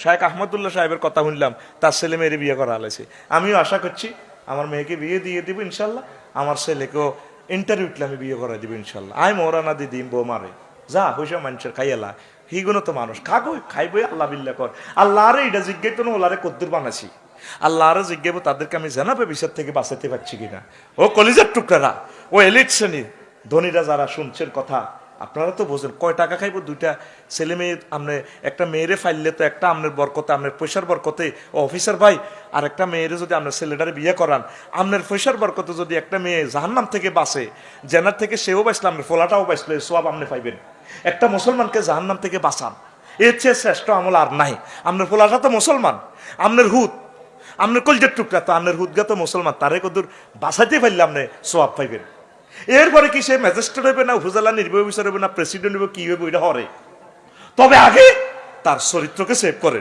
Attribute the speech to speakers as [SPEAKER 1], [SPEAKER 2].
[SPEAKER 1] শায়েখ আহমদুল্লাহ সাহেবের কথা শুনলাম, তার ছেলে মেয়ের বিয়ে করা হয়েছে। আমিও আশা করছি আমার মেয়েকে বিয়ে দিয়ে দিব ইনশাল্লাহ, আমার ছেলেকেও ইন্টারভিউ উঠলে আমি বিয়ে করাই দিব ইনশাল্লাহ। আয় মোরানা দিদি বউ মারে যা হইসা মানুষের খাইয়ালা হিগুলো তো মানুষ খাগো খাইবই আল্লাহ বিল্লাহ কর। আল্লাহ আরে এটা জিজ্ঞাই তো ওলারে কদ্দুর বানাছি, আল্লাহ আরো জিজ্ঞাবো তাদেরকে আমি জানাবো বিষয় থেকে বাঁচাতে পারছি কিনা। ও কলিজার টুকরারা, ও এলিট শ্রেণীর ধনীরা যারা শুনছেন কথা, আপনারা তো বোঝেন কয় টাকা খাইবো দুইটা ছেলে মেয়ে। আপনি একটা মেয়েরে ফাইললে তো একটা আপনার বরকতে, আপনার পয়সার বরকতে ও অফিসার ভাই, আর একটা মেয়েরে যদি আপনার ছেলেটারে বিয়ে করান, আপনার পয়সার বরকতে যদি একটা মেয়ে জাহান্নাম থেকে বাঁচে, জেনার থেকে সেও বাঁচলো, আপনার ফোলাটাও বাঁচলো, সব আপনি পাইবেন। একটা মুসলমানকে জাহান্নাম থেকে বাঁচান, এর চেয়ে শ্রেষ্ঠ আমল আর নাই। আপনার ফোলাটা তো মুসলমান, আপনার হুদ, আপনার কলজের টুকরা তো, আপনার হুদগা তো মুসলমান, তারে কদূর বাঁচাইতে পারলে আপনি সোয়াব পাইবেন। এরপরে কি সে ম্যাজিস্ট্রেট হইবে না, উপজেলা নির্বাহী অফিসার হইবে না, প্রেসিডেন্ট হইবে, কি হইবে ওইটা হরে, তবে আগে তার চরিত্রকে সেভ করে।